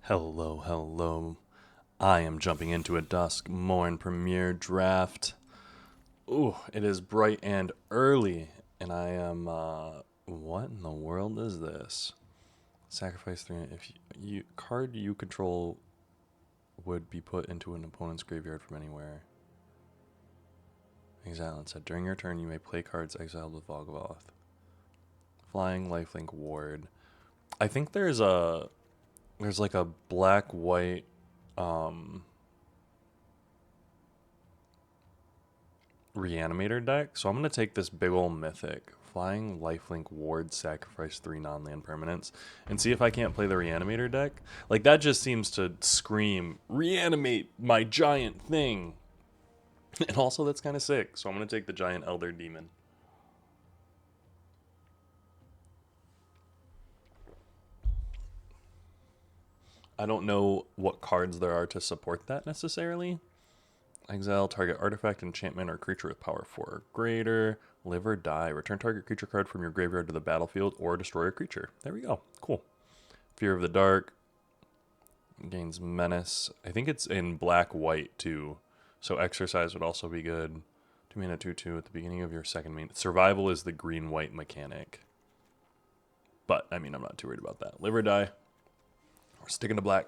Hello, hello. I am jumping into a Duskmourn Premier Draft. Ooh, it is bright and early, and I am, what in the world is this? Sacrifice 3. If card you control would be put into an opponent's graveyard from anywhere. Exile instead. During your turn, you may play cards exiled with Volgavoth. Flying Lifelink Ward. I think there's like a black-white, Reanimator deck, so I'm going to take this big ol' mythic, Flying Lifelink Ward, sacrifice 3 non-land permanents, and see if I can't play the Reanimator deck. Like, that just seems to scream, reanimate my giant thing! And also, that's kind of sick, so I'm going to take the giant Elder Demon. I don't know what cards there are to support that necessarily. Exile target artifact, enchantment, or creature with power 4 or greater. Live or die. Return target creature card from your graveyard to the battlefield or destroy a creature. There we go. Cool. Fear of the Dark. Gains menace. I think it's in black-white too. So exercise would also be good. 2 mana 2/2 at the beginning of your second main. Survival is the green-white mechanic. But, I mean, I'm not too worried about that. Live or die. We're sticking to black.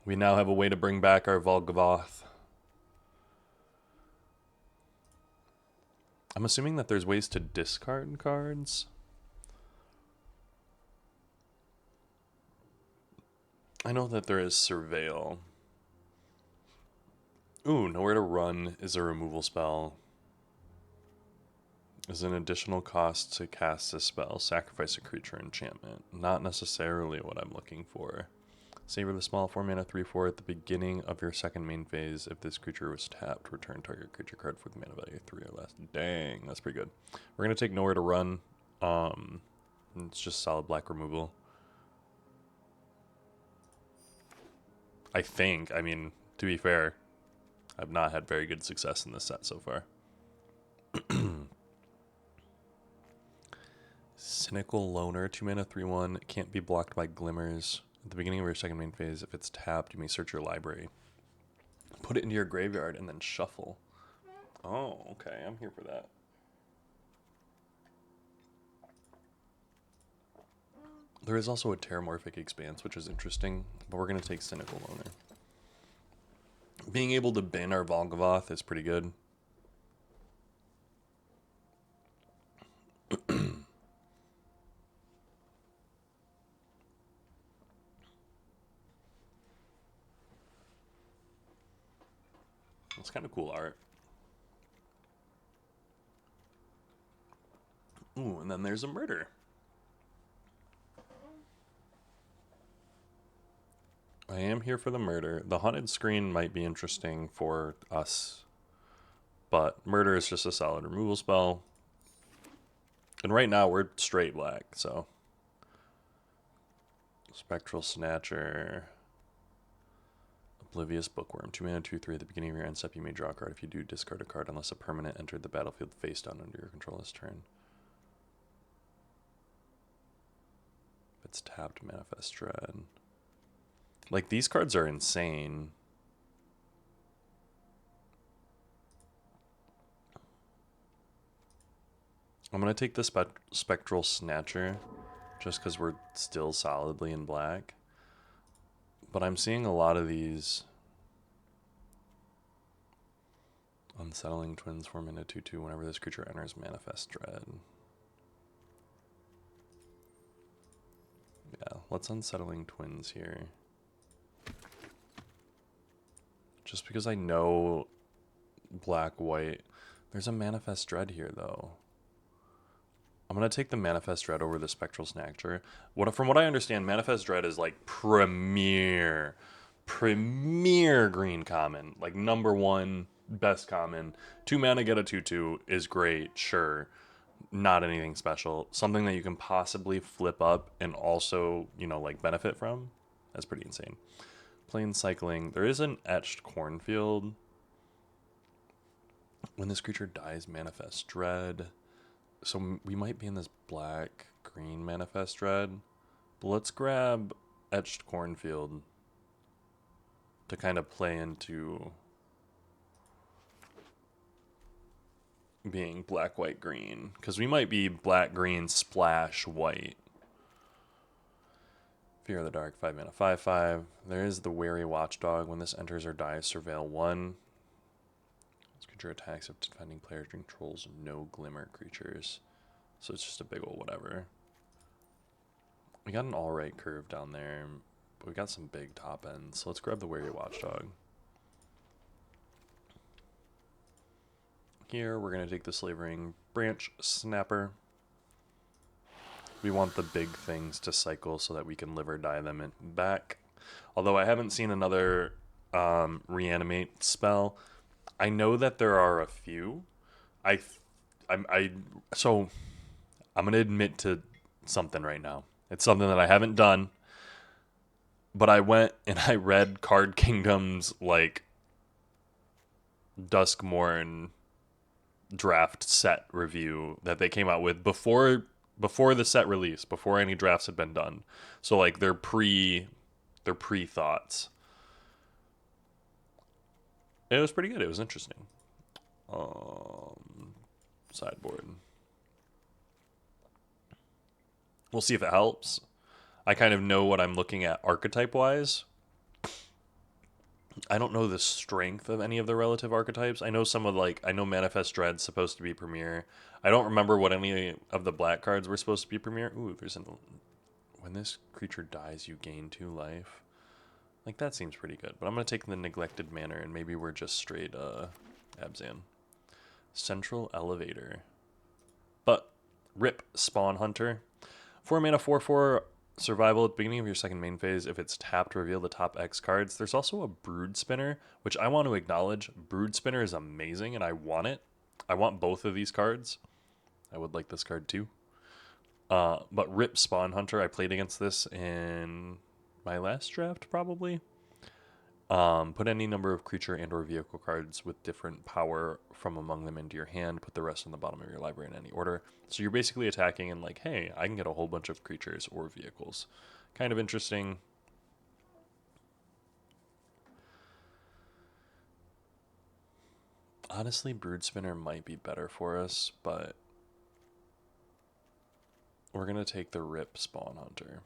We now have a way to bring back our Volgavoth. I'm assuming that there's ways to discard cards. I know that there is Surveil. Ooh, Nowhere to Run is a removal spell. Is an additional cost to cast a spell. Sacrifice a creature enchantment. Not necessarily what I'm looking for. Savor the small 4 mana 3/4 at the beginning of your second main phase. If this creature was tapped, return target creature card with mana value 3 or less. Dang, that's pretty good. We're going to take Nowhere to Run. It's just solid black removal. I think. I mean, to be fair, I've not had very good success in this set so far. Cynical Loner, 2 mana 3/1, can't be blocked by glimmers. At the beginning of your second main phase, if it's tapped, you may search your library. Put it into your graveyard and then shuffle. Oh, okay, I'm here for that. There is also a Terramorphic Expanse, which is interesting, but we're going to take Cynical Loner. Being able to bin our Volgavoth is pretty good. It's kind of cool art. Ooh, and then there's a murder. I am here for the murder. The haunted screen might be interesting for us, but murder is just a solid removal spell. And right now we're straight black, so. Spectral Snatcher. Oblivious Bookworm. 2 mana 2/3 at the beginning of your end step. You may draw a card. If you do, discard a card unless a permanent entered the battlefield face down under your control this turn. If it's tapped, Manifest Dread. Like, these cards are insane. I'm going to take the Spectral Snatcher just because we're still solidly in black. But I'm seeing a lot of these Unsettling Twins, 4 mana 2/2. Whenever this creature enters, Manifest Dread. Yeah, let's Unsettling Twins here. Just because I know black-white. There's a Manifest Dread here, though. I'm going to take the Manifest Dread over the Spectral Snatcher. From what I understand, Manifest Dread is like premier green common. Like #1 best common. 2 mana, get a 2/2 is great, sure. Not anything special. Something that you can possibly flip up and also, like benefit from. That's pretty insane. Plane Cycling. There is an Etched Cornfield. When this creature dies, Manifest Dread. So we might be in this black-green Manifest Dread. But let's grab Etched Cornfield to kind of play into being black, white, green. Because we might be black, green, splash, white. Fear of the Dark, 5 mana, 5/5. There is the Wary Watchdog. When this enters or dies, surveil 1. This creature attacks if defending player controls no Glimmer creatures. So it's just a big ol' whatever. We got an alright curve down there, but we got some big top ends. So let's grab the Wary Watchdog. Here, we're going to take the Slavering Branch Snapper. We want the big things to cycle so that we can live or die them back. Although I haven't seen another reanimate spell. I know that there are a few. So I'm going to admit to something right now. It's something that I haven't done. But I went and I read Card Kingdom's like Duskmourn draft set review that they came out with before the set release, before any drafts had been done. So like their pre thoughts. It was pretty good. It was interesting. Sideboard. We'll see if it helps. I kind of know what I'm looking at archetype wise. I don't know the strength of any of the relative archetypes. I know some of I know Manifest Dread's supposed to be premier. I don't remember what any of the black cards were supposed to be premier. Ooh, when this creature dies, you gain 2 life. Like, that seems pretty good. But I'm going to take the Neglected Manor, and maybe we're just straight Abzan. Central Elevator. But, Rip Spawn Hunter. 4 mana, 4/4 survival at the beginning of your second main phase. If it's tapped, reveal the top X cards. There's also a Brood Spinner, which I want to acknowledge. Brood Spinner is amazing, and I want it. I want both of these cards. I would like this card too. But Rip Spawn Hunter, I played against this in my last draft, probably. Put any number of creature and or vehicle cards with different power from among them into your hand. Put the rest on the bottom of your library in any order. So you're basically attacking and like, hey, I can get a whole bunch of creatures or vehicles. Kind of interesting. Honestly, Brood Spinner might be better for us, but we're going to take the Rip Spawn Hunter.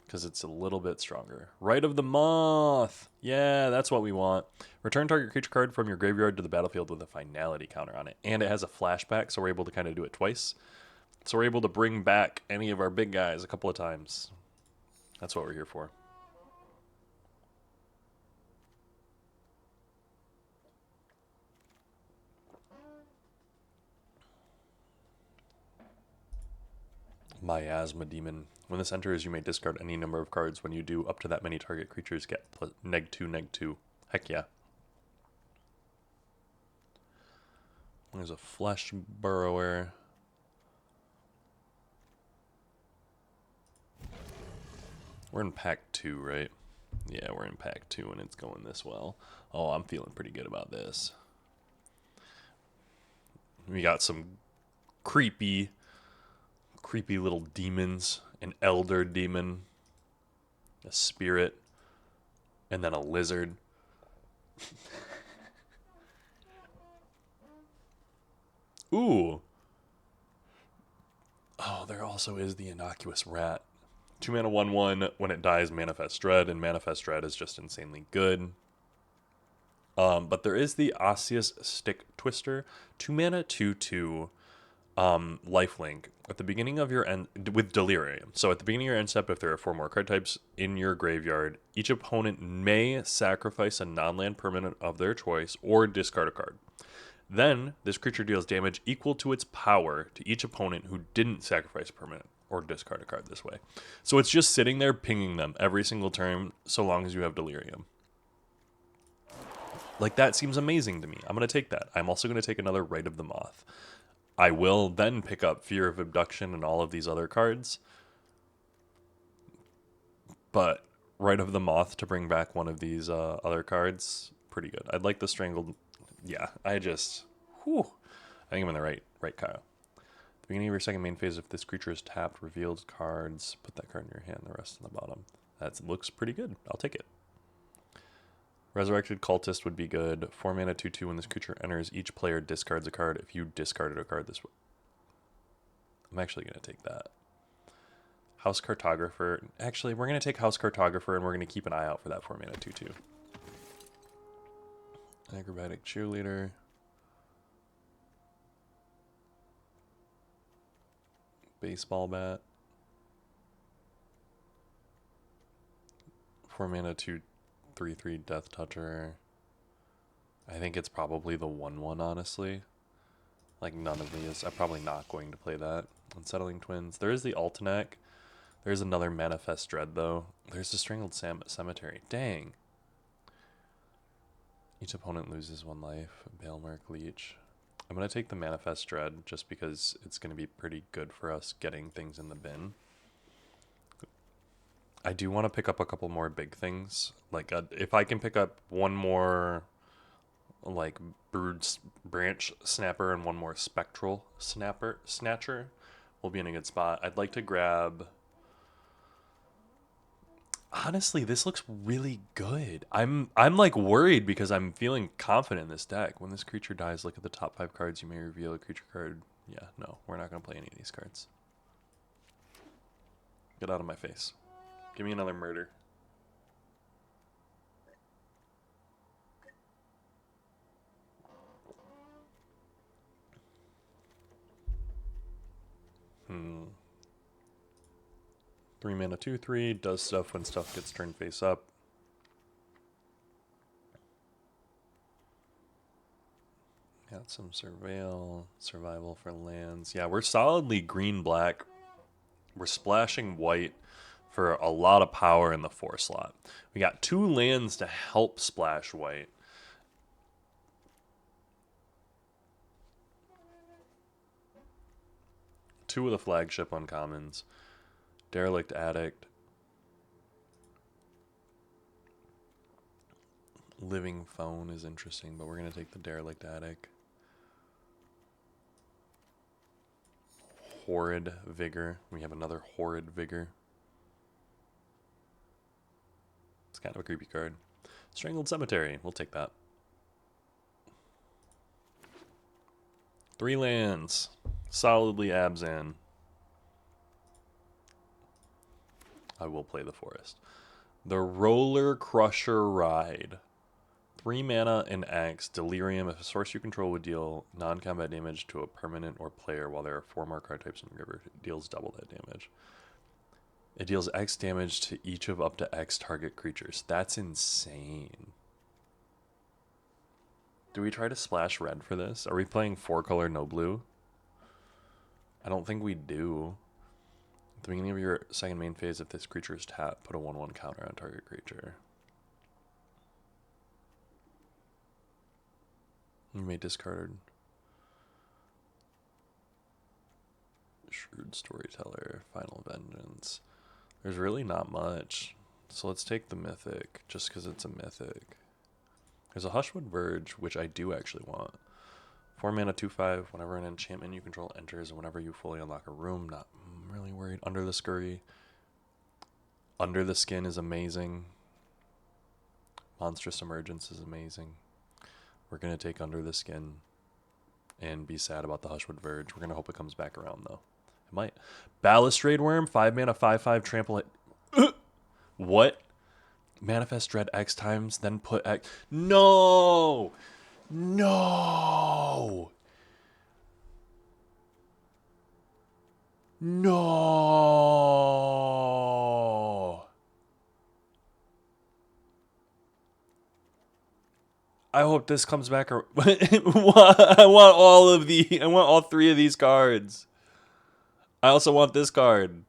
Because it's a little bit stronger. Rite of the Moth! Yeah, that's what we want. Return target creature card from your graveyard to the battlefield with a finality counter on it. And it has a flashback, so we're able to kind of do it twice. So we're able to bring back any of our big guys a couple of times. That's what we're here for. Miasma Demon. When this enters, you may discard any number of cards. When you do, up to that many target creatures get -2/-2. Heck yeah. There's a Flesh Burrower. We're in pack 2, right? Yeah, we're in pack 2 and it's going this well. Oh, I'm feeling pretty good about this. We got some creepy little demons. An Elder Demon. A Spirit. And then a Lizard. Ooh. Oh, there also is the Innocuous Rat. 2 mana, 1/1. When it dies, Manifest Dread. And Manifest Dread is just insanely good. But there is the Osseous Stick Twister. 2 mana, 2/2. Lifelink. At the beginning of your end, with Delirium. So at the beginning of your end step, if there are 4 more card types in your graveyard, each opponent may sacrifice a non-land permanent of their choice or discard a card. Then, this creature deals damage equal to its power to each opponent who didn't sacrifice a permanent or discard a card this way. So it's just sitting there pinging them every single turn so long as you have Delirium. Like, that seems amazing to me. I'm going to take that. I'm also going to take another Rite of the Moth. I will then pick up Fear of Abduction and all of these other cards. But Rite of the Moth to bring back one of these other cards, pretty good. I'd like the Strangled. Yeah, I think I'm in the right Kyle. Beginning of your second main phase, if this creature is tapped, revealed cards, put that card in your hand, the rest on the bottom. That looks pretty good. I'll take it. Resurrected Cultist would be good. 4 mana 2/2. When this creature enters, each player discards a card. If you discarded a card this way, I'm actually going to take that. House Cartographer. Actually, we're going to take House Cartographer and we're going to keep an eye out for that 4 mana 2/2. Acrobatic Cheerleader. Baseball Bat. 4 mana 2/3/3 Death Toucher. I think it's probably the 1/1, honestly. Like, none of these. I'm probably not going to play that. Unsettling Twins. There is the Altenac. There's another Manifest Dread, though. There's the Strangled Cemetery. Dang. Each opponent loses 1 life. Balemark Leech. I'm going to take the Manifest Dread just because it's going to be pretty good for us getting things in the bin. I do want to pick up a couple more big things. Like, if I can pick up one more, like, Brood Branch Snapper and one more Spectral Snatcher, we'll be in a good spot. I'd like to grab... Honestly, this looks really good. I'm like worried because I'm feeling confident in this deck. When this creature dies, look at the top 5 cards. You may reveal a creature card. Yeah, no, we're not going to play any of these cards. Get out of my face. Give me another murder. Hmm. 3 mana 2/3 does stuff when stuff gets turned face up. Got some survival for lands. Yeah, we're solidly green-black. We're splashing white for a lot of power in the 4 slot. We got 2 lands to help splash white. Two of the flagship uncommons. Derelict Addict. Living Phone is interesting, but we're going to take the Derelict Addict. Horrid Vigor. We have another Horrid Vigor. It's kind of a creepy card. Strangled Cemetery. We'll take that. 3 lands. Solidly Abzan. I will play the forest. The Roller Crusher Ride. 3 mana and X. Delirium. If a source you control would deal non-combat damage to a permanent or player while there are 4 more card types in your graveyard, it deals double that damage. It deals X damage to each of up to X target creatures. That's insane. Do we try to splash red for this? Are we playing 4 color, no blue? I don't think we do. At the beginning of your second main phase, if this creature is tapped, put a 1/1 counter on target creature. You may discard Shrewd Storyteller, Final Vengeance. There's really not much. So let's take the Mythic, just because it's a Mythic. There's a Hushwood Verge, which I do actually want. 4 mana 2/5. Whenever an enchantment you control enters, and whenever you fully unlock a room, not really worried. Under the Scurry. Under the Skin is amazing. Monstrous Emergence is amazing. We're going to take Under the Skin and be sad about the Hushwood Verge. We're going to hope it comes back around, though. It might. Balustrade Worm, 5 mana, 5/5, trample it. What? Manifest Dread X times, then put X. No! No! No! I hope this comes back. I want all of the. I want all 3 of these cards. I also want this card.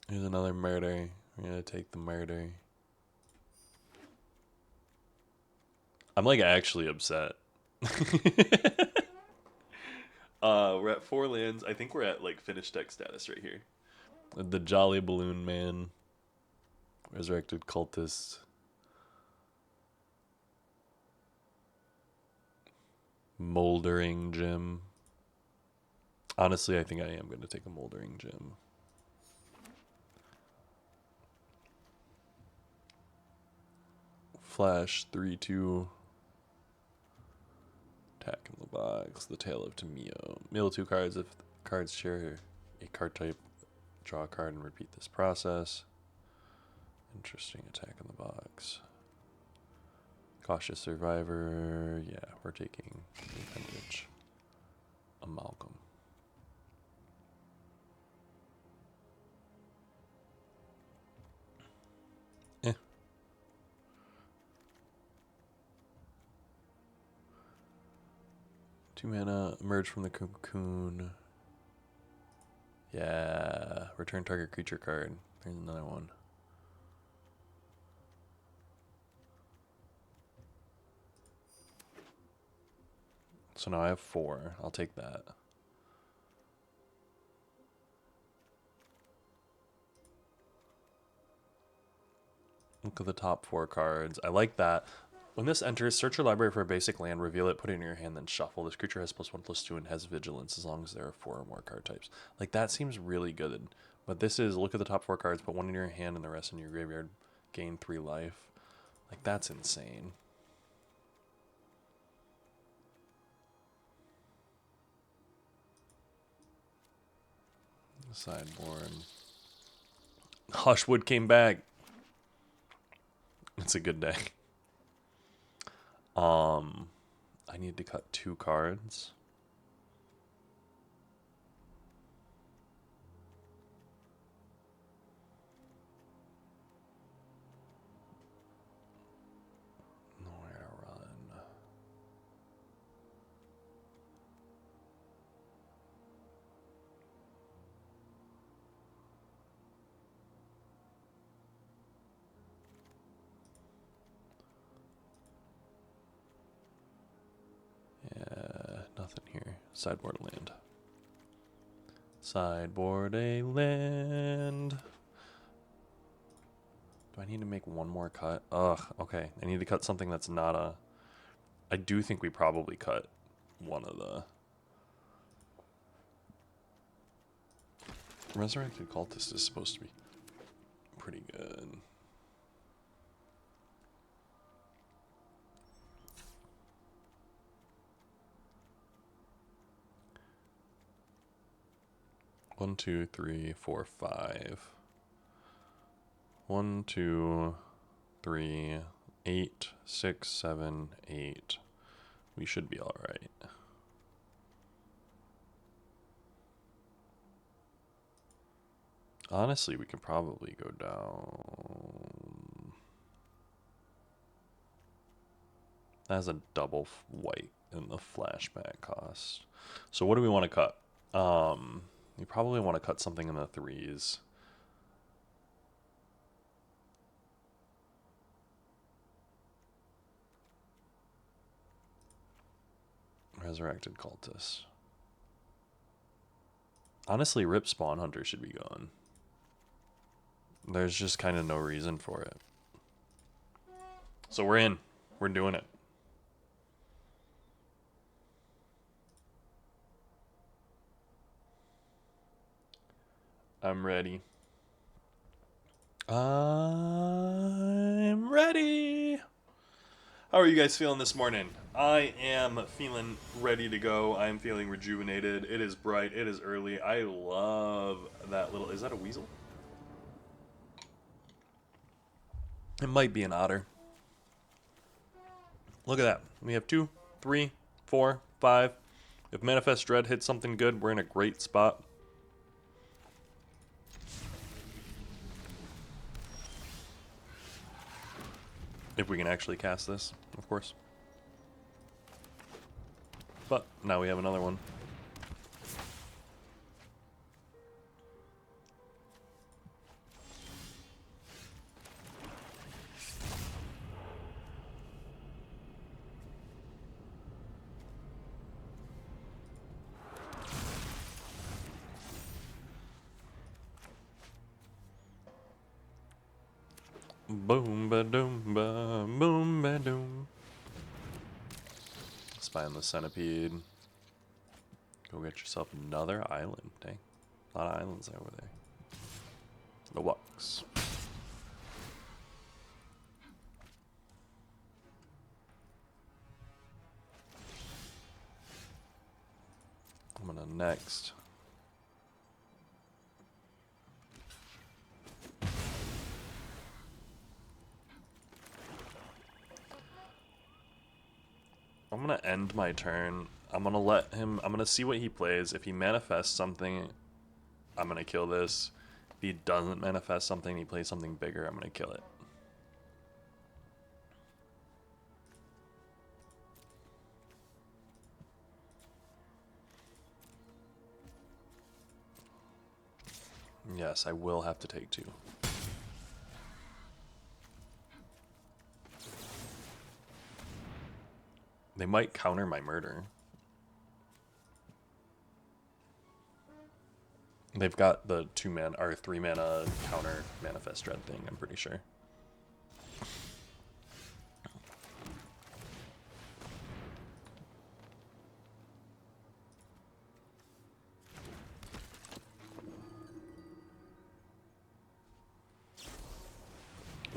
Here's another murder. We're gonna take the murder. I'm like actually upset. We're at 4 lands. I think we're at like finished deck status right here. The Jolly Balloon Man. Resurrected Cultist. Moldering Gem. Honestly, I think I am going to take a Moldering Gem. Flash 3/2. Attack in the box. The Tale of Tamio. Mill 2 cards. If cards share a card type, draw a card and repeat this process. Interesting. Attack in the box. Cautious Survivor. Yeah, we're taking the appendage. Amalgam. Eh. 2 mana. Emerge from the cocoon. Yeah. Return target creature card. There's another one. So now I have 4. I'll take that. Look at the top 4 cards. I like that. When this enters, search your library for a basic land, reveal it, put it in your hand, then shuffle. This creature has +1/+2 and has vigilance as long as there are 4 or more card types. Like, that seems really good. But this is, look at the top 4 cards, put 1 in your hand and the rest in your graveyard, gain 3 life. Like, that's insane. Sideboard. Hushwood came back. It's a good day. I need to cut 2 cards. Nowhere to run. Yeah, nothing here. Sideboard land. Sideboard a land. Do I need to make one more cut? Ugh, okay. I need to cut something that's not a... I do think we probably cut one of the... Resurrected Cultist is supposed to be pretty good. One, 2, 3, 4, 5. 1, 2, 3, 8, 6, 7, 8. We should be all right. Honestly, we could probably go down. That has a double white in the flashback cost. So what do we want to cut? You probably want to cut something in the 3s. Resurrected Cultist. Honestly, Rip Spawn Hunter should be gone. There's just kind of no reason for it. So we're in. We're doing it. I'm ready. I'm ready. How are you guys feeling this morning? I am feeling ready to go. I'm feeling rejuvenated. It is bright. It is early. I love that little... Is that a weasel? It might be an otter. Look at that. We have 2, 3, 4, 5. If Manifest Dread hits something good, we're in a great spot. If we can actually cast this, of course. But now we have another one. Boom ba doom ba boom ba doom. find the centipede. Go get yourself another island. Dang. A lot of islands over there. The Wux. I'm gonna next. I'm gonna end my turn. I'm gonna let him. I'm gonna see what he plays. If he manifests something, I'm gonna kill this. If he doesn't manifest something, he plays something bigger, I'm gonna kill it. Yes, I will have to take 2. They might counter my murder. They've got the 2-mana or 3-mana counter manifest dread thing, I'm pretty sure.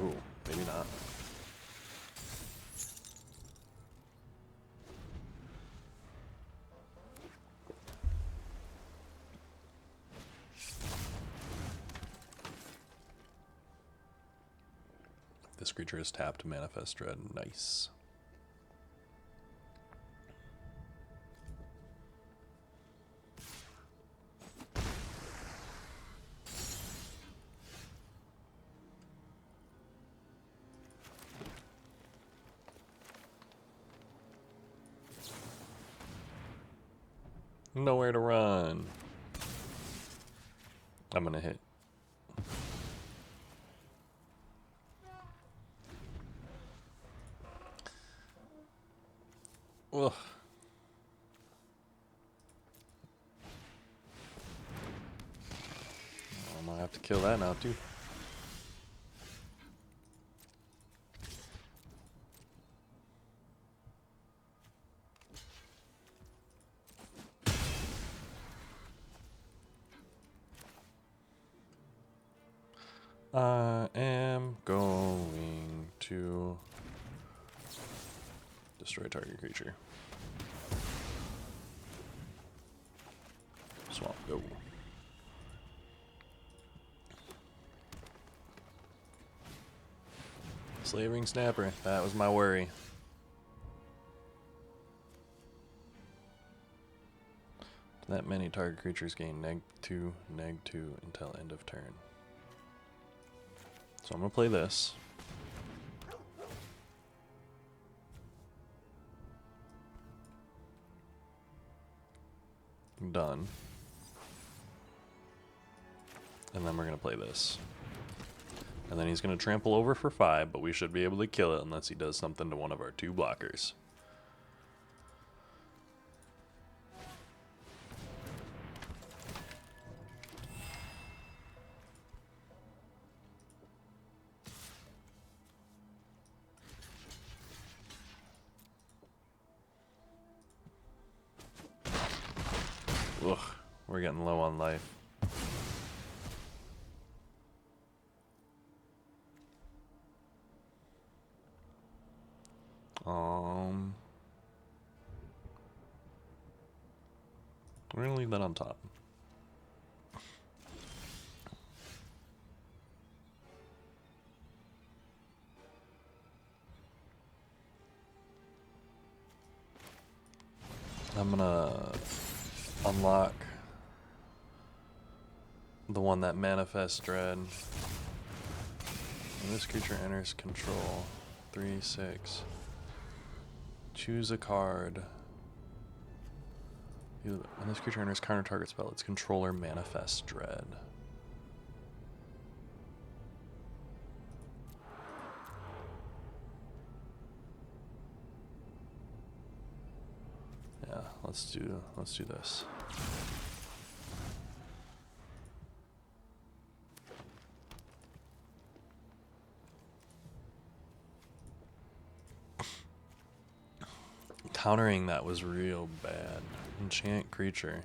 Ooh, maybe not. This creature is tapped, manifest dread. Nice. Nowhere to run. I'm gonna hit. Ugh. I'm gonna have to kill that now too. I am going to destroy target creature. Swamp, go. Slavering Snapper, that was my worry. That many target creatures gain -2, -2 until end of turn. So I'm gonna play this. Done. And then we're gonna play this. And then he's gonna trample over for 5, but we should be able to kill it unless he does something to one of our 2 blockers. Ugh, we're getting low on life. We're gonna leave that on top. I'm gonna unlock the one that manifests dread. When this creature enters control, 3/6. Choose a card. When this creature enters counter target spell, its controller manifests dread. Yeah, let's do this. countering that was real bad. Enchant creature.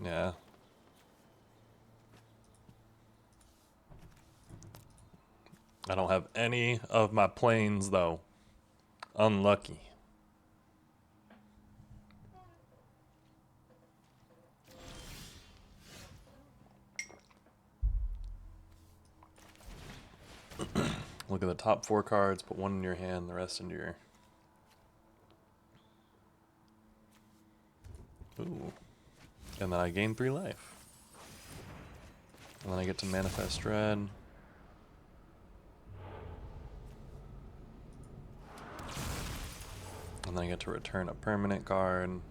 Yeah. I don't have any of my planes, though. Unlucky. Look at the top 4 cards, put 1 in your hand, the rest into your... Ooh. And then I gain 3 life. And then I get to manifest dread. And then I get to return a permanent card. And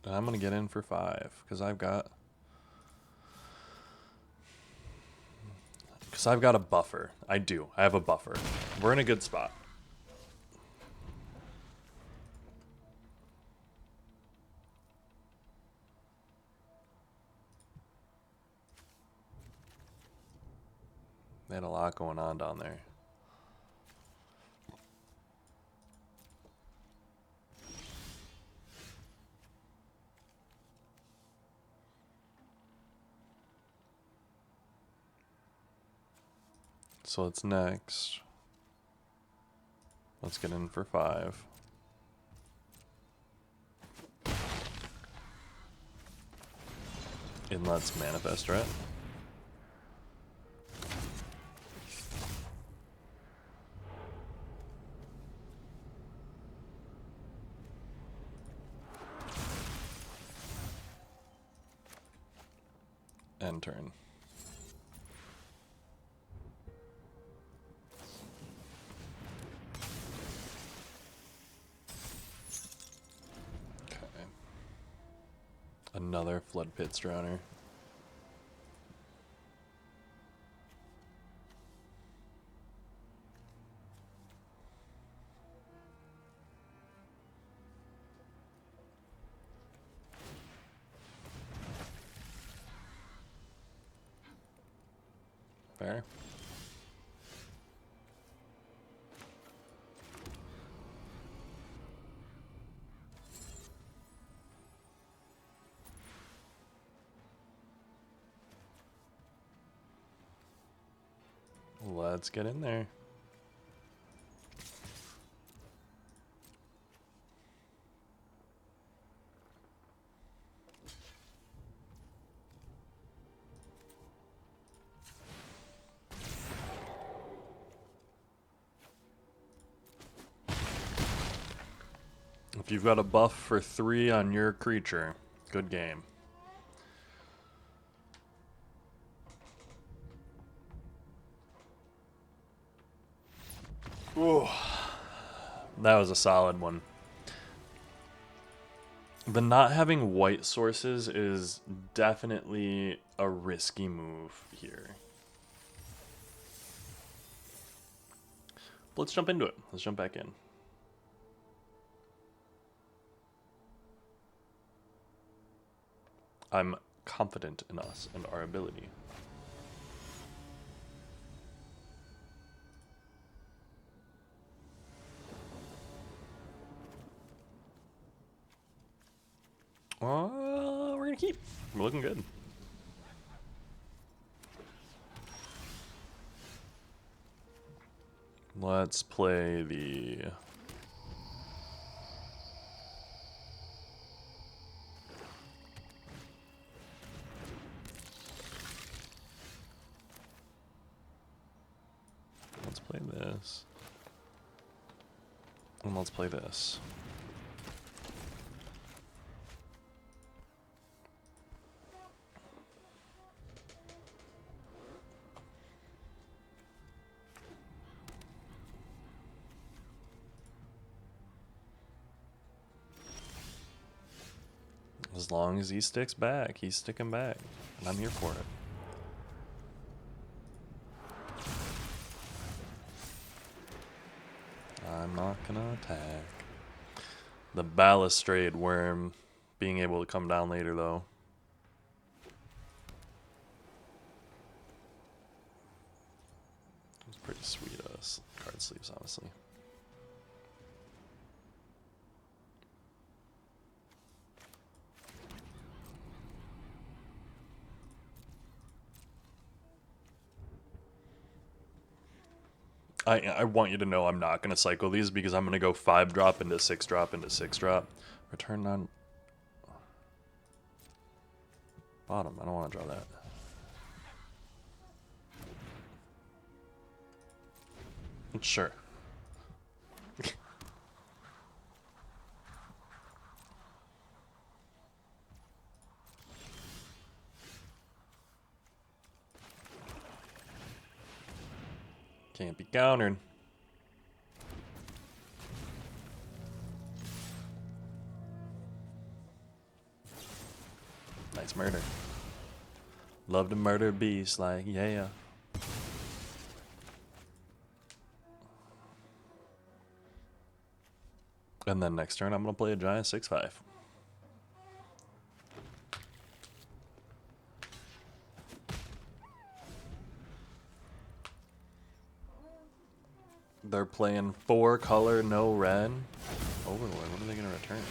I'm gonna get in for 5, because I've got a buffer. I have a buffer. We're in a good spot. They had a lot going on down there. So it's next. Let's get in for 5. And let's manifest, right? End turn. Okay. Another Flood Pits Drowner. Fair. Let's get in there. If you've got a buff for 3 on your creature, good game. Ooh, that was a solid one. The not having white sources is definitely a risky move here. Let's jump into it. Let's jump back in. I'm confident in us and our ability. We're gonna keep. We're looking good. Let's play the... Let's play this. And let's play this. As long as he sticks back, he's sticking back. And I'm here for it. I'm not gonna attack. The balustrade worm being able to come down later, though. It's pretty sweet card sleeves, honestly. I want you to know I'm not going to cycle these because I'm going to go 5-drop into 6-drop into 6-drop. Return on bottom. I don't want to draw that. Sure. Can't be countered. Nice murder. Love to murder beasts, like, yeah. And then next turn, I'm going to play a giant 6/5. They're playing 4 color, no red. Overlord, what are they going to return?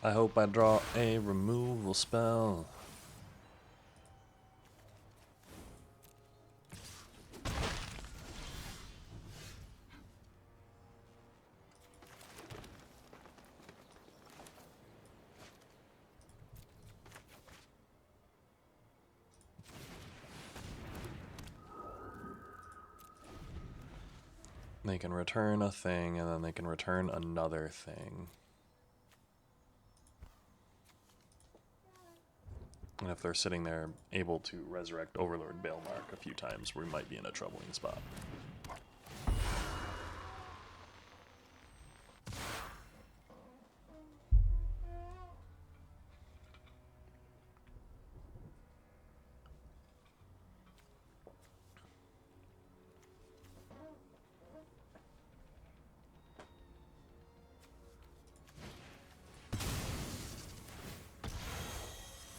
I hope I draw a removal spell. They can return a thing, and then they can return another thing. And if they're sitting there able to resurrect Overlord Balemark a few times, we might be in a troubling spot.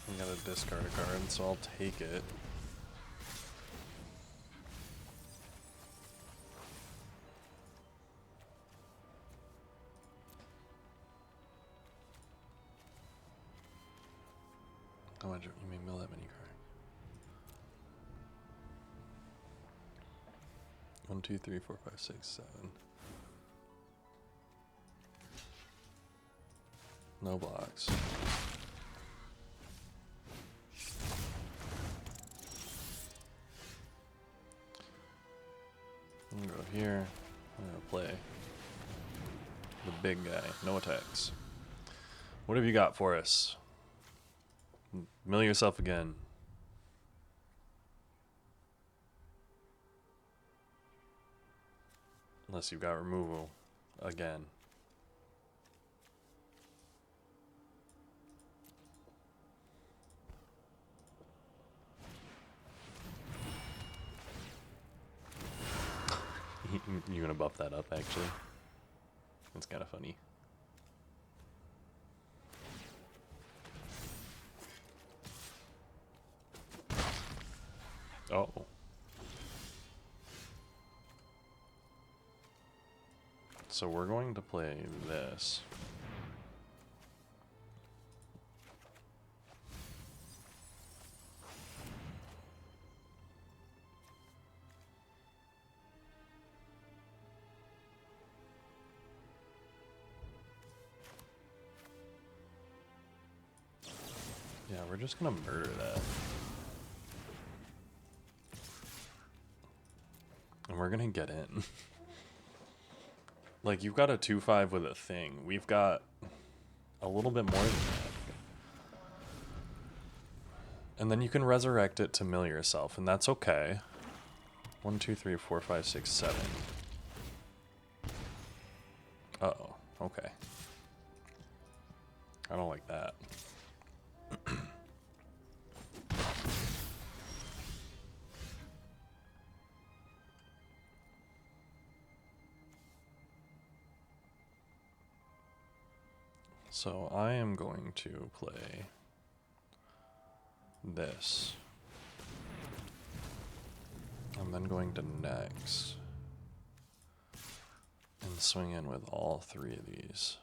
I gotta discard a card, so I'll take it. How much you may mill that many cards? 1, 2, 3, 4, 5, 6, 7. No blocks. I'm gonna go here. I'm gonna play the big guy. No attacks. What have you got for us? Mill yourself again. Unless you've got removal again. You gonna buff that up, actually? That's kind of funny. Oh. So we're going to play this. Yeah, we're just gonna murder that. And we're gonna get in. Like, you've got a 2/5 with a thing. We've got a little bit more than that. And then you can resurrect it to mill yourself, and that's okay. 1, 2, 3, 4, 5, 6, 7. Uh-oh. Okay. I don't like that. So I am going to play this. I'm then going to next and swing in with all 3 of these.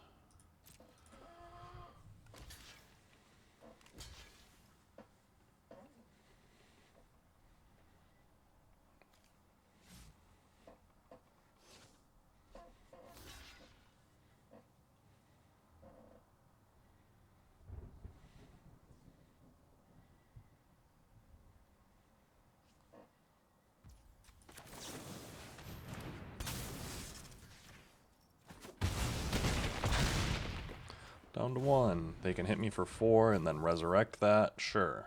Down to 1. They can hit me for 4 and then resurrect that. Sure.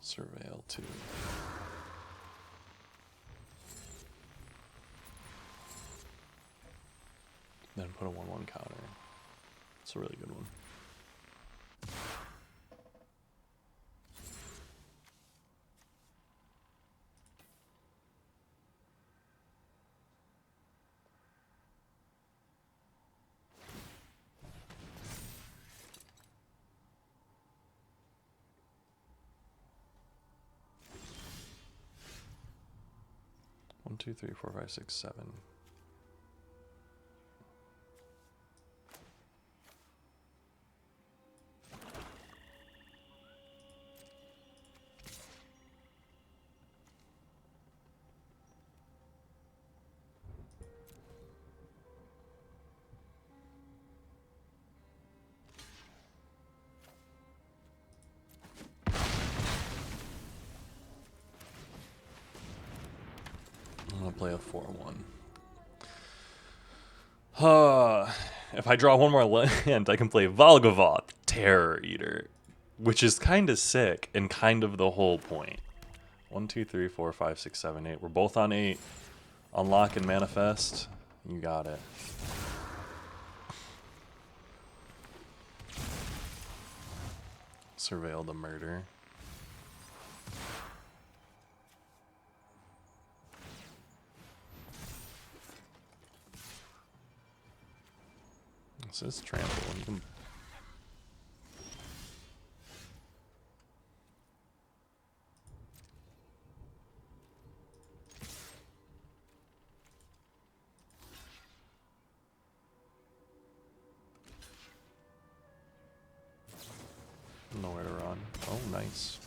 Surveil 2. Then put a 1/1 counter. It's a really good one. One, two, three, four, five, six, 7. I'm gonna play a 4/1. If I draw one more land, I can play Valgavoth, Terror Eater, which is kind of sick and kind of the whole point. 1, 2, 3, 4, 5, 6, 7, 8. We're both on 8. Unlock and manifest. You got it. Surveil the murder. This is trample. You can... Nowhere to run. Oh, nice.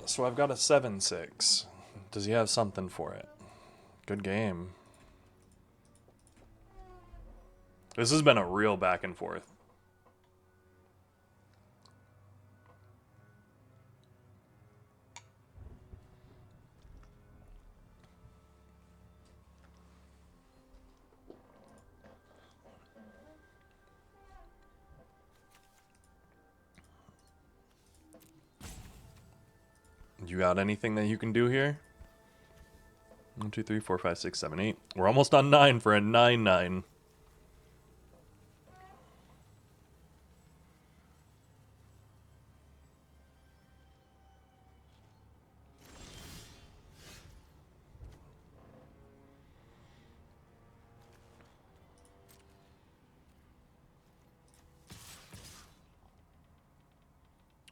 So I've got a 7/6. Does he have something for it? Good game. This has been a real back and forth. You got anything that you can do here? 1, 2, 3, 4, 5, 6, 7, 8. We're almost on 9 for a 9/9.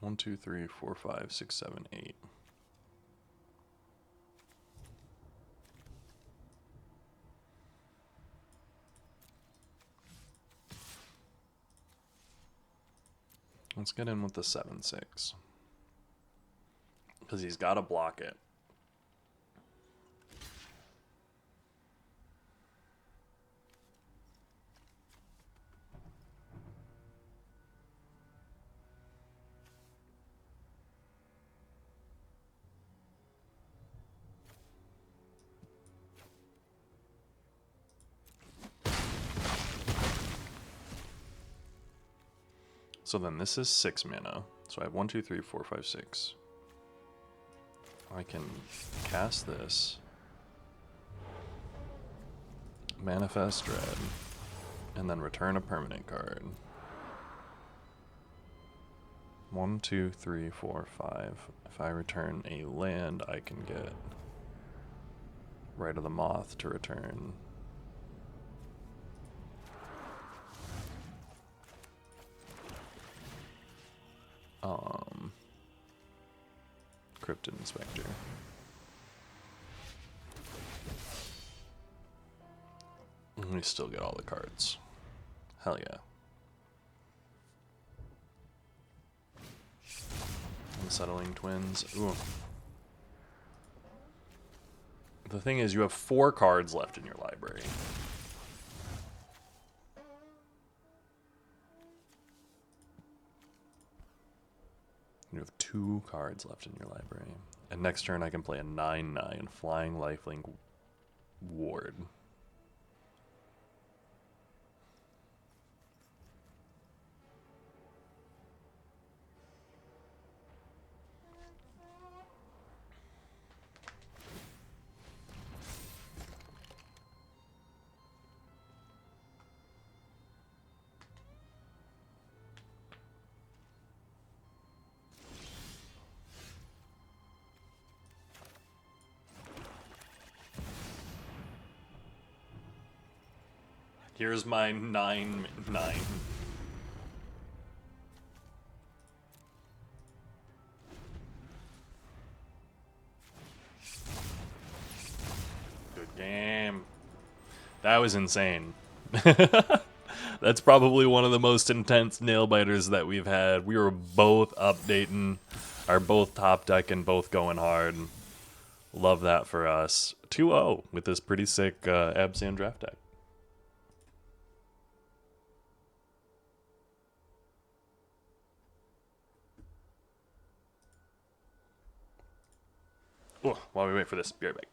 1, 2, 3, 4, 5, 6, 7, 8. Let's get in with the 7/6. Because he's got to block it. So then this is 6 mana. So I have 1, 2, 3, 4, 5, 6. I can cast this, Manifest Dread, and then return a permanent card. 1, 2, 3, 4, 5. If I return a land, I can get Rite of the Moth to return. Cryptid Inspector. And we still get all the cards. Hell yeah. Unsettling Twins. Ooh. The thing is, you have 4 cards left in your library. You have 2 cards left in your library. And next turn I can play a 9/9 Flying Lifelink Ward. Here's my 9/9. Good game. That was insane. That's probably one of the most intense nail biters that we've had. We were both updating, are both top deck and both going hard. Love that for us. 2-0 with this pretty sick Abzan draft deck. Oh, while we wait for this, be right back.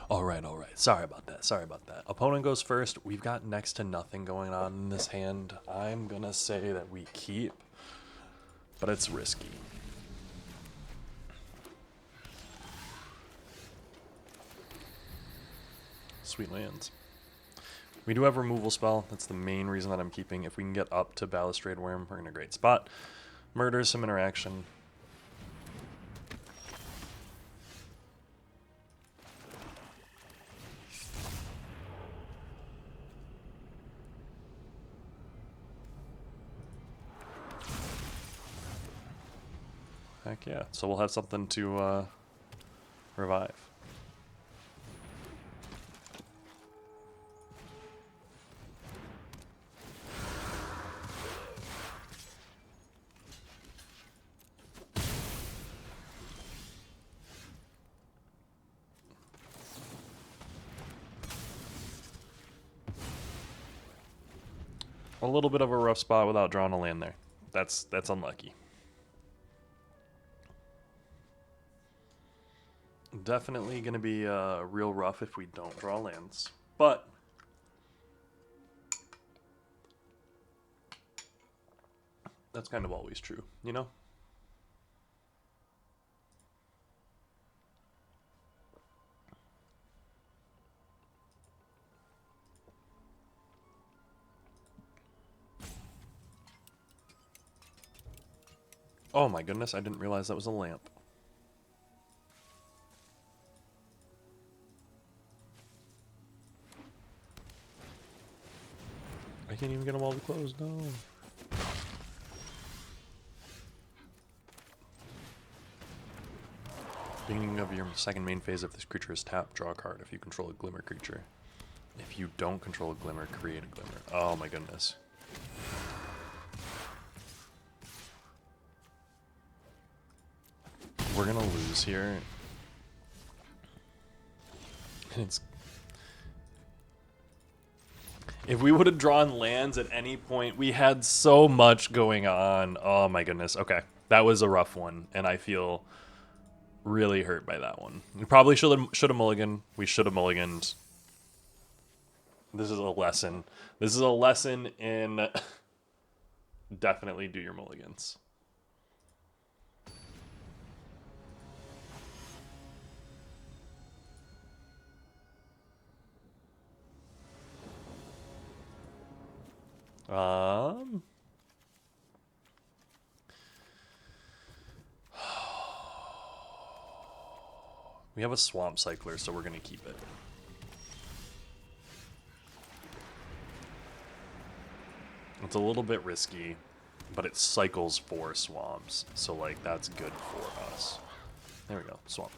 All right. Sorry about that. Opponent goes first. We've got next to nothing going on in this hand. I'm going to say that we keep, but it's risky. Sweet lands. We do have removal spell. That's the main reason that I'm keeping. If we can get up to Balustrade Worm, we're in a great spot. Murders some interaction. Heck yeah. So we'll have something to revive. A little bit of a rough spot without drawing a land there. That's unlucky. Definitely going to be real rough if we don't draw lands. But that's kind of always true, you know? Oh my goodness, I didn't realize that was a lamp. I can't even get them all to close, no. Beginning of your second main phase, if this creature is tapped, draw a card. If you control a Glimmer creature. If you don't control a Glimmer, create a Glimmer. Oh my goodness. We're gonna lose here. It's... If we would have drawn lands at any point, we had so much going on. Oh my goodness. Okay, that was a rough one, and I feel really hurt by that one. We probably should have mulliganed. We should have mulliganed. This is a lesson. This is a lesson in definitely do your mulligans. We have a Swamp Cycler, so we're going to keep it. It's a little bit risky, but it cycles 4 swamps, so like that's good for us. There we go, swamp.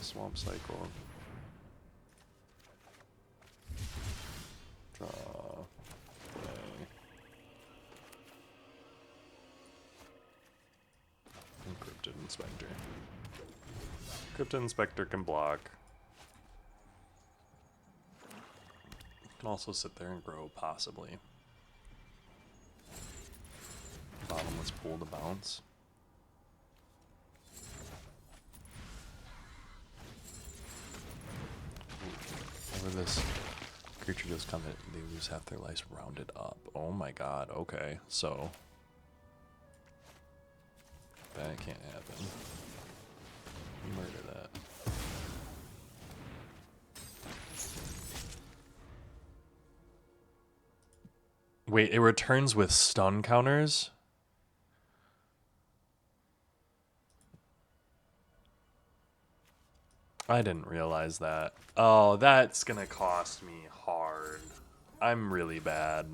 Swamp cycle. Draw. Play. Encrypted Inspector. Encrypted Inspector can block. Can also sit there and grow, possibly. Bottomless pool to bounce. This creature just come in, they lose half their life rounded up. Oh my god, okay, so that can't happen. Murder that. Wait, it returns with stun counters? I didn't realize that. Oh, that's gonna cost me hard. I'm really bad.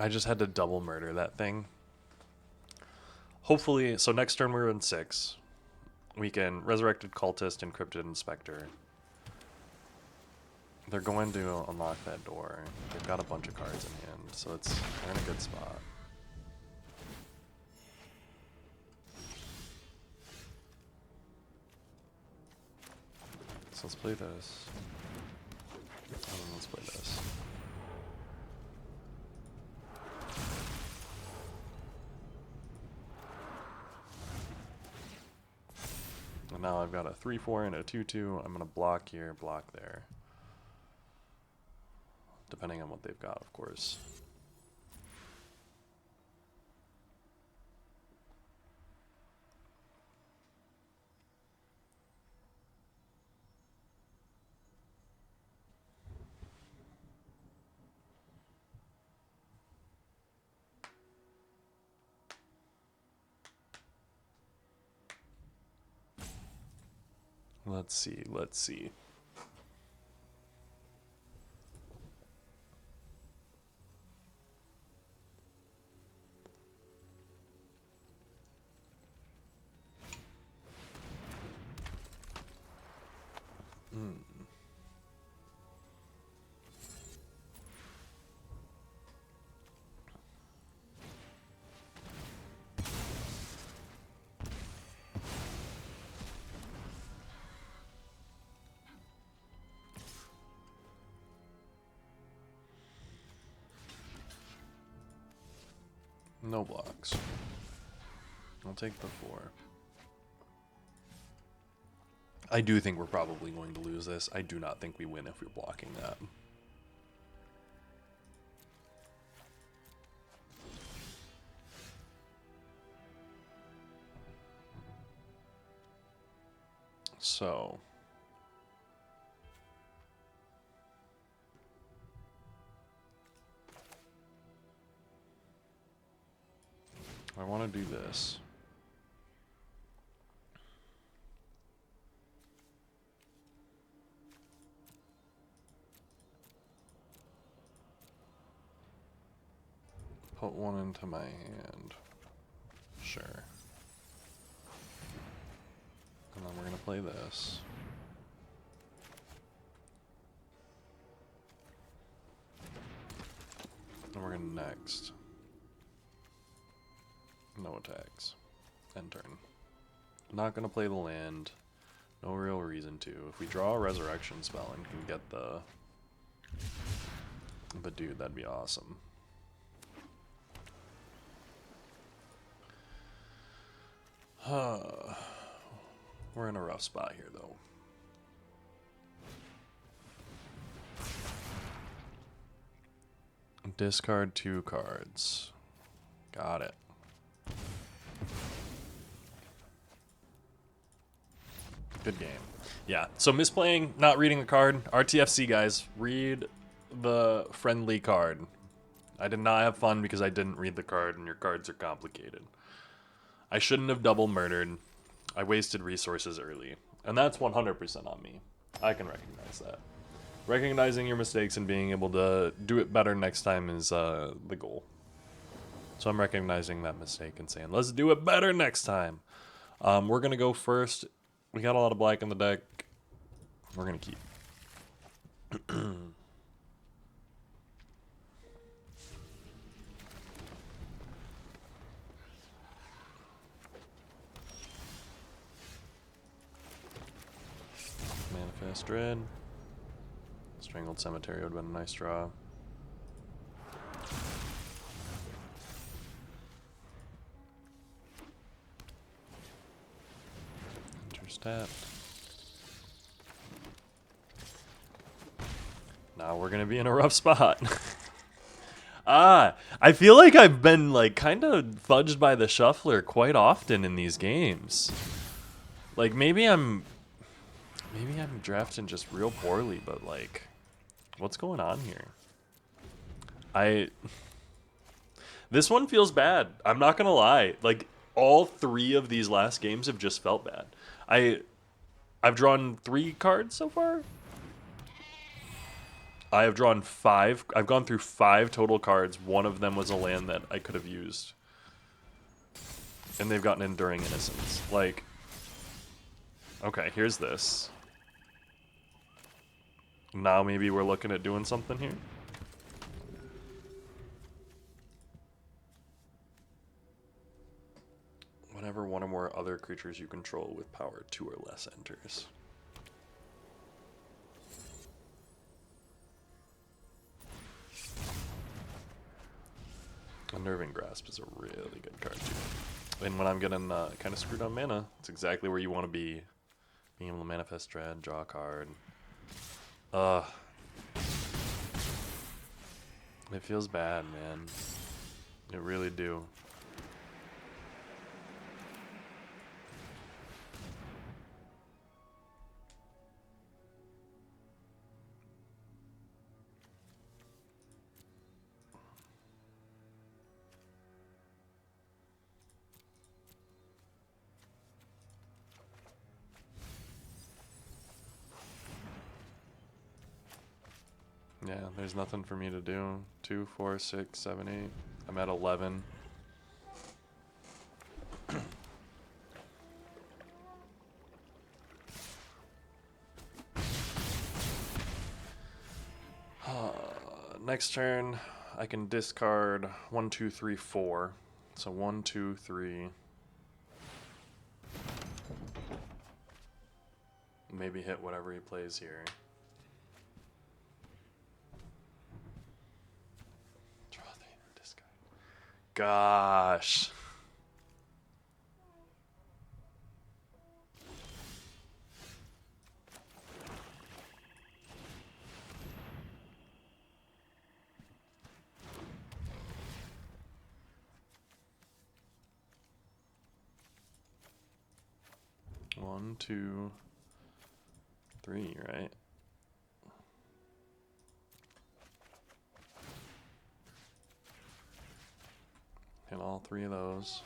I just had to double murder that thing. Hopefully, so next turn we're in 6. We can Resurrected Cultist, Encrypted Inspector. They're going to unlock that door. They've got a bunch of cards in hand, so they're in a good spot. So let's play this. And then let's play this. And now I've got a 3/4 and a 2/2. I'm going to block here, block there. Depending on what they've got, of course. Let's see, let's see. No blocks. I'll take the 4. I do think we're probably going to lose this. I do not think we win if we're blocking that. So I want to do this. Put 1 into my hand. Sure. And then we're going to play this. And we're going to next. No attacks. End turn. Not going to play the land. No real reason to. If we draw a resurrection spell and can get the... But dude, that'd be awesome. We're in a rough spot here, though. Discard 2 cards. Got it. Good game. Yeah, so misplaying, not reading the card. RTFC, guys. Read the friendly card. I did not have fun because I didn't read the card, and your cards are complicated. I shouldn't have double murdered. I wasted resources early. And that's 100% on me. I can recognize that. Recognizing your mistakes and being able to do it better next time is the goal. So I'm recognizing that mistake and saying, let's do it better next time. We're going to go first. We got a lot of black in the deck. We're going to keep. Manifest Dread. Strangled Cemetery would have been a nice draw. Intercept. Now we're gonna be in a rough spot. I feel like I've been like kind of fudged by the shuffler quite often in these games. Like maybe I'm drafting just real poorly, but like, what's going on here? This one feels bad. I'm not gonna lie. Like all 3 of these last games have just felt bad. I've drawn 3 cards so far. I have drawn 5. I've gone through 5 total cards. One of them was a land that I could have used. And they've gotten Enduring Innocence. Like, okay, here's this. Now maybe we're looking at doing something here. Whenever one or more other creatures you control with power 2 or less enters. Unnerving Grasp is a really good card too. And when I'm getting kind of screwed on mana, it's exactly where you want to be. Being able to Manifest Dread, draw a card. It feels bad, man. It really do. Yeah, there's nothing for me to do. 2, 4, 6, 7, 8. I'm at 11. Next turn, I can discard 1, 2, 3, 4. So 1, 2, 3. Maybe hit whatever he plays here. Draw 3 and discard. Gosh. One, 2, 3, right? Hit all 3 of those.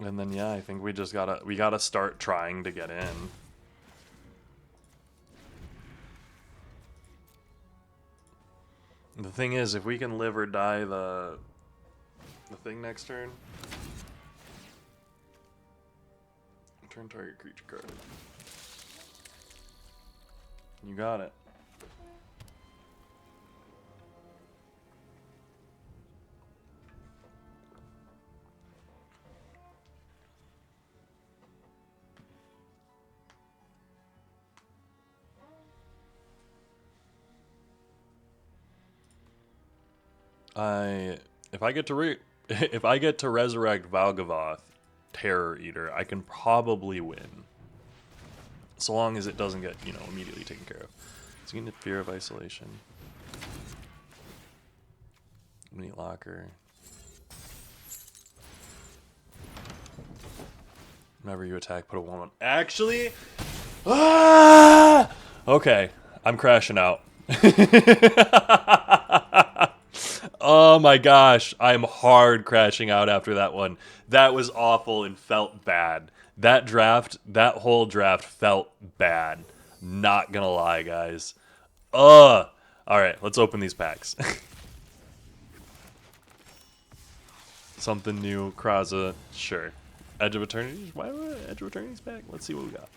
And then yeah, I think we gotta start trying to get in. The thing is, if we can live or die the thing next turn, turn target creature card. You got it. If I get to if I get to resurrect Valgavoth, Terror Eater, I can probably win. So long as it doesn't get, immediately taken care of. It's getting Fear of Isolation. Mini Locker. Whenever you attack, put a 1 on. Actually, okay, I'm crashing out. Oh my gosh, I'm hard crashing out after that one. That was awful and felt bad. That whole draft felt bad. Not gonna lie, guys. All right, let's open these packs. Something new, Kraza, sure. Edge of Eternity? Why would Edge of Eternity's back? Let's see what we got.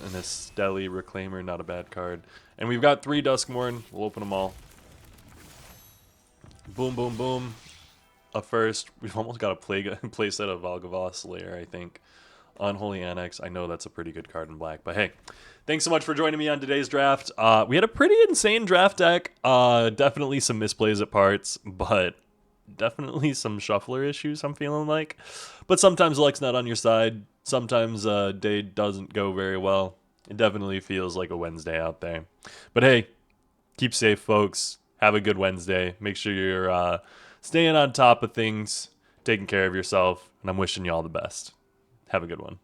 And a Stelly Reclaimer, not a bad card. And we've got 3 Duskmourn. We'll open them all. Boom, boom, boom. A first. We've almost got a play set of Valgavoth Slayer, I think. Unholy Annex. I know that's a pretty good card in black. But hey, thanks so much for joining me on today's draft. We had a pretty insane draft deck. Definitely some misplays at parts, but definitely some shuffler issues, I'm feeling like. But sometimes luck's not on your side. Sometimes day doesn't go very well. It definitely feels like a Wednesday out there. But hey, keep safe, folks. Have a good Wednesday. Make sure you're staying on top of things, taking care of yourself, and I'm wishing you all the best. Have a good one.